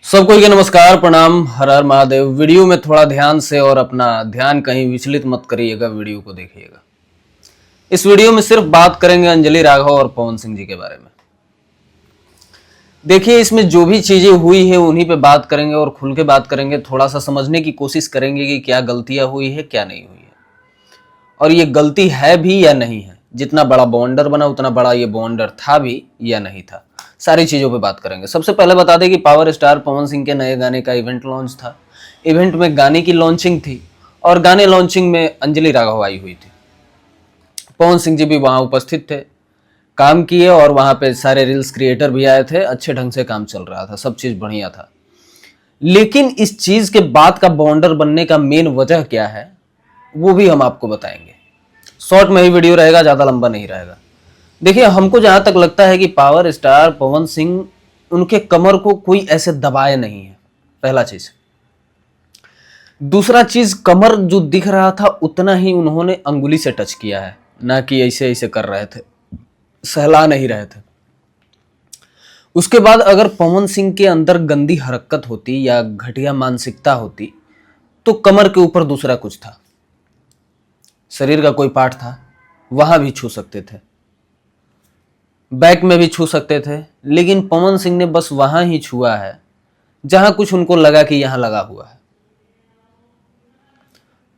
सबको के नमस्कार, प्रणाम, हर हर महादेव। वीडियो में थोड़ा ध्यान से और अपना ध्यान कहीं विचलित मत करिएगा, वीडियो को देखिएगा। इस वीडियो में सिर्फ बात करेंगे अंजलि राघव और पवन सिंह जी के बारे में। देखिए, इसमें जो भी चीजें हुई है उन्हीं पे बात करेंगे और खुल के बात करेंगे। थोड़ा सा समझने की कोशिश करेंगे कि क्या गलतियां हुई है, क्या नहीं हुई है, और ये गलती है भी या नहीं है। जितना बड़ा बॉन्डर बना उतना बड़ा ये बॉन्डर था भी या नहीं था, सारी चीजों पे बात करेंगे। सबसे पहले बता दें कि पावर स्टार पवन सिंह के नए गाने का इवेंट लॉन्च था। इवेंट में गाने की लॉन्चिंग थी और गाने लॉन्चिंग में अंजलि राघव आई हुई थी। पवन सिंह जी भी वहां उपस्थित थे, काम किए, और वहां पे सारे रील्स क्रिएटर भी आए थे। अच्छे ढंग से काम चल रहा था, सब चीज बढ़िया था। लेकिन इस चीज के बाद का बॉन्डर बनने का मेन वजह क्या है वो भी हम आपको बताएंगे। शॉर्ट में ही वीडियो रहेगा, ज्यादा लंबा नहीं रहेगा। देखिए, हमको जहां तक लगता है कि पावर स्टार पवन सिंह उनके कमर को कोई ऐसे दबाए नहीं है, पहला चीज। दूसरा चीज, कमर जो दिख रहा था उतना ही उन्होंने अंगुली से टच किया है, ना कि ऐसे ऐसे कर रहे थे, सहला नहीं रहे थे। उसके बाद अगर पवन सिंह के अंदर गंदी हरकत होती या घटिया मानसिकता होती तो कमर के ऊपर दूसरा कुछ था, शरीर का कोई पार्ट था, वहां भी छू सकते थे, बैक में भी छू सकते थे। लेकिन पवन सिंह ने बस वहां ही छुआ है जहां कुछ उनको लगा कि यहां लगा हुआ है।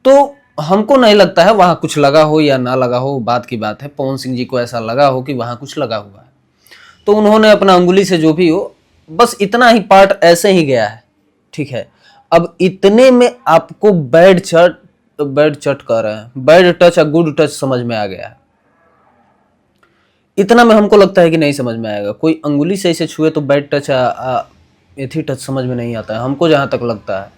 तो हमको नहीं लगता है वहां कुछ लगा हो या ना लगा हो, बात की बात है। पवन सिंह जी को ऐसा लगा हो कि वहां कुछ लगा हुआ है, तो उन्होंने अपना अंगुली से जो भी हो, बस इतना ही पार्ट ऐसे ही गया है, ठीक है। अब इतने में आपको बैड चट कह रहे हैं, बैड टच या गुड टच समझ में आ गया है। इतना में हमको लगता है कि नहीं समझ में आएगा। कोई अंगुली से इसे छुए तो बैड टच एथी टच समझ में नहीं आता है हमको, जहां तक लगता है।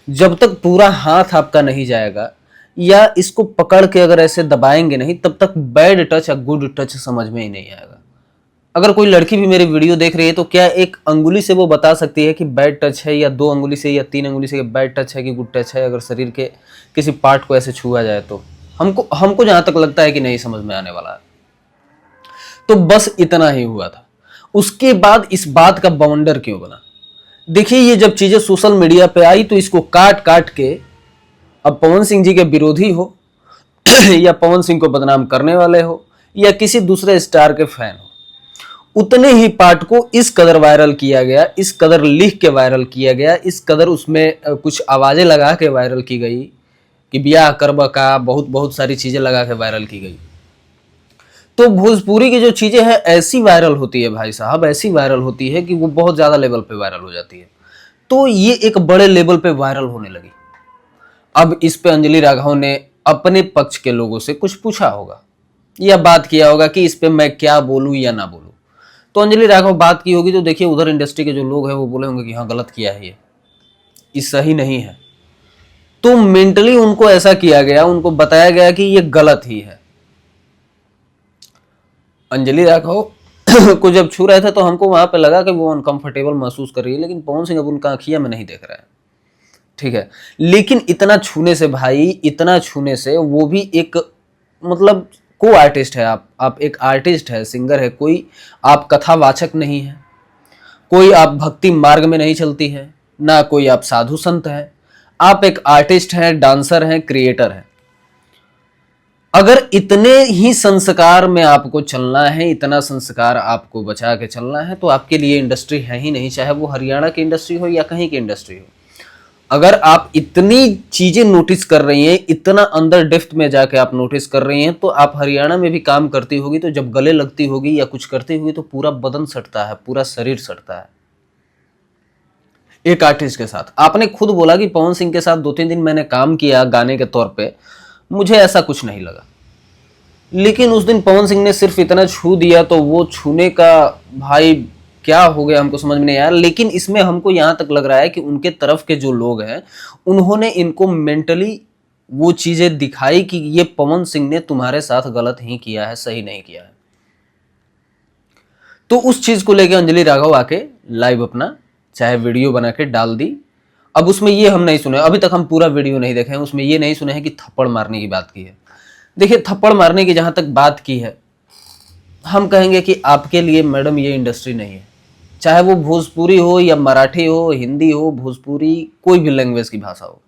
जब तक पूरा हाथ आपका नहीं जाएगा या इसको पकड़ के अगर ऐसे दबाएंगे नहीं, तब तक बैड टच या गुड टच समझ में ही नहीं आएगा। अगर कोई लड़की भी मेरी वीडियो देख रही है तो क्या एक अंगुली से वो बता सकती है कि बैड टच है, या दो अंगुली से या तीन अंगुली से बैड टच है कि गुड टच है, अगर शरीर के किसी पार्ट को ऐसे छुआ जाए तो? हमको जहां तक लगता है कि नहीं समझ में आने वाला है। तो बस इतना ही हुआ था। उसके बाद इस बात का बाउंडर क्यों बना? देखिए, ये जब चीजें सोशल मीडिया पे आई तो इसको काट काट के अब पवन सिंह जी के विरोधी हो या पवन सिंह को बदनाम करने वाले हो या किसी दूसरे स्टार के फैन हो, उतने ही पार्ट को इस कदर वायरल किया गया, इस कदर लिख के वायरल किया गया, इस कदर उसमें कुछ आवाजें लगा के वायरल की गई कि ब्याह करबा का, बहुत बहुत सारी चीजें लगा के वायरल की गई। तो भोजपुरी की जो चीजें हैं ऐसी वायरल होती है भाई साहब, ऐसी वायरल होती है कि वो बहुत ज्यादा लेवल पे वायरल हो जाती है। तो ये एक बड़े लेवल पे वायरल होने लगी। अब इस पे अंजलि राघव ने अपने पक्ष के लोगों से कुछ पूछा होगा या बात किया होगा कि इस पे मैं क्या बोलूं या ना बोलूं। तो अंजलि राघव बात की होगी तो देखिए, उधर इंडस्ट्री के जो लोग हैं वो बोले होंगे कि हाँ, गलत किया है, ये सही नहीं है। तो मेंटली उनको ऐसा किया गया, उनको बताया गया कि ये गलत ही है। अंजलि राघव को जब छू रहे थे तो हमको वहां पे लगा कि वो अनकंफर्टेबल महसूस कर रही है, लेकिन पवन सिंह अब उनका आंखिया में नहीं देख रहा है, ठीक है। लेकिन इतना छूने से भाई, इतना छूने से, वो भी एक मतलब को आर्टिस्ट है, आप एक आर्टिस्ट है, सिंगर है, कोई आप कथावाचक नहीं है, कोई आप भक्ति मार्ग में नहीं चलती है, ना कोई आप साधु संत है, आप एक आर्टिस्ट हैं, डांसर हैं, क्रिएटर हैं। अगर इतने ही संस्कार में आपको चलना है, इतना संस्कार आपको बचा के चलना है, तो आपके लिए इंडस्ट्री है ही नहीं, चाहे वो हरियाणा की इंडस्ट्री हो या कहीं की इंडस्ट्री हो। अगर आप इतनी चीजें नोटिस कर रही हैं, इतना अंदर डेप्थ में जाके आप नोटिस कर रही हैं, तो आप हरियाणा में भी काम करती होगी, तो जब गले लगती होगी या कुछ करती होगी तो पूरा बदन सटता है, पूरा शरीर सटता है एक आर्टिस्ट के साथ। आपने खुद बोला कि पवन सिंह के साथ 2-3 दिन मैंने काम किया गाने के तौर पे, मुझे ऐसा कुछ नहीं लगा। लेकिन उस दिन पवन सिंह ने सिर्फ इतना छू दिया तो वो छूने का भाई क्या हो गया हमको समझ में नहीं आया। लेकिन इसमें हमको यहां तक लग रहा है कि उनके तरफ के जो लोग हैं उन्होंने इनको मेंटली वो चीजें दिखाई कि ये पवन सिंह ने तुम्हारे साथ गलत ही किया है, सही नहीं किया है। तो उस चीज को लेकर अंजलि राघव आके लाइव अपना चाहे वीडियो बना के डाल दी। अब उसमें ये हम नहीं सुने, अभी तक हम पूरा वीडियो नहीं देखे हैं, उसमें ये नहीं सुने हैं कि थप्पड़ मारने की बात की है। देखिए, थप्पड़ मारने की जहां तक बात की है, हम कहेंगे कि आपके लिए मैडम ये इंडस्ट्री नहीं है, चाहे वो भोजपुरी हो या मराठी हो, हिंदी हो, भोजपुरी, कोई भी लैंग्वेज की भाषा हो,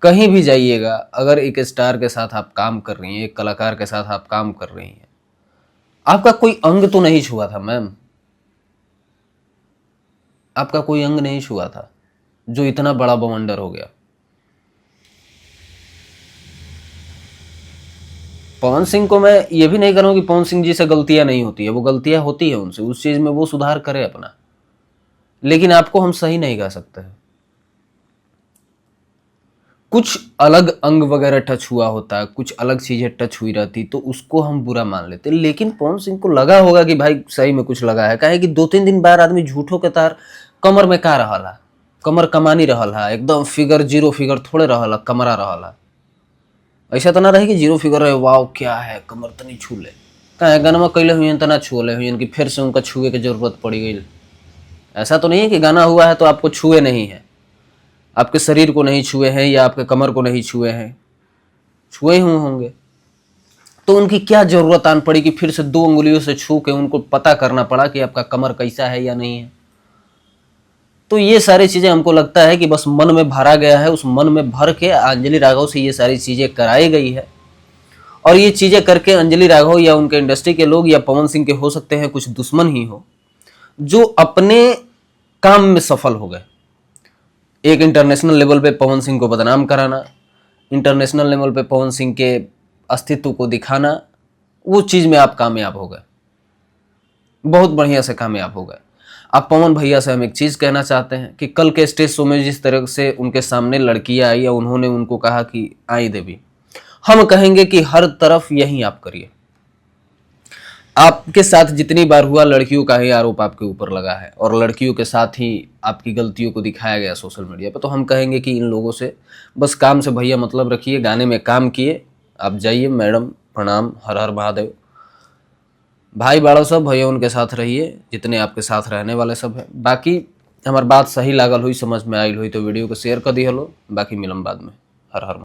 कहीं भी जाइएगा, अगर एक स्टार के साथ आप काम कर रही हैं, एक कलाकार के साथ आप काम कर रही हैं, आपका कोई अंग तो नहीं छुआ था मैम, आपका कोई अंग नहीं छुआ था जो इतना बड़ा बवंडर हो गया। पवन सिंह को मैं ये भी नहीं करूँ कि पवन सिंह जी से गलतियां नहीं होती है, वो गलतियां होती है उनसे, उस चीज में वो सुधार करे अपना, लेकिन आपको हम सही नहीं कह सकते हैं। कुछ अलग अंग वगैरह टच हुआ होता है, कुछ अलग चीजें टच हुई रहती तो उसको हम बुरा मान लेते, लेकिन पवन सिंह को लगा होगा कि भाई सही में कुछ लगा है, काहे कि 2-3 दिन बाद आदमी झूठो के तार कमर में का रहला, कमर कमानी रहला, एकदम फिगर जीरो फिगर थोड़े रहला, कमरा रहला। ऐसा तो ना रहे कि जीरो फिगर रहे, वाव क्या है कमर तनी छू ले, काहे गाना कैले हुए तना छू ले हुए कि फिर से उनका छुए की जरूरत पड़ी गई। ऐसा तो नहीं है कि गाना हुआ है तो आपको छुए नहीं है, आपके शरीर को नहीं छुए हैं या आपके कमर को नहीं छुए हैं, छुए हुए होंगे। तो उनकी क्या जरूरत आन पड़ी कि फिर से 2 उंगलियों से छू के उनको पता करना पड़ा कि आपका कमर कैसा है या नहीं है। तो ये सारी चीजें हमको लगता है कि बस मन में भरा गया है, उस मन में भर के अंजलि राघव से ये सारी चीजें कराई गई है, और ये चीजें करके अंजलि राघव या उनके इंडस्ट्री के लोग या पवन सिंह के हो सकते हैं कुछ दुश्मन ही हो, जो अपने काम में सफल हो गए। एक इंटरनेशनल लेवल पे पवन सिंह को बदनाम कराना, इंटरनेशनल लेवल पे पवन सिंह के अस्तित्व को दिखाना, वो चीज में आप कामयाब हो गए, बहुत बढ़िया से कामयाब हो गए। आप पवन भैया से हम एक चीज कहना चाहते हैं कि कल के स्टेज शो में जिस तरह से उनके सामने लड़कियां आई या उन्होंने उनको कहा कि आई देवी, हम कहेंगे कि हर तरफ यही आप करिए। आपके साथ जितनी बार हुआ लड़कियों का ही आरोप आपके ऊपर लगा है और लड़कियों के साथ ही आपकी गलतियों को दिखाया गया सोशल मीडिया पर, तो हम कहेंगे कि इन लोगों से बस काम से भैया मतलब रखिए, गाने में काम किए, आप जाइए। मैडम प्रणाम, हर हर महादेव। भाई बाड़ो सब भैया उनके साथ रहिए जितने आपके साथ रहने वाले सब है। बाकी हमार बात सही लागल हुई, समझ में आयल हुई तो वीडियो को शेयर कर दी हलो, बाकी मिलम बाद में। हर हर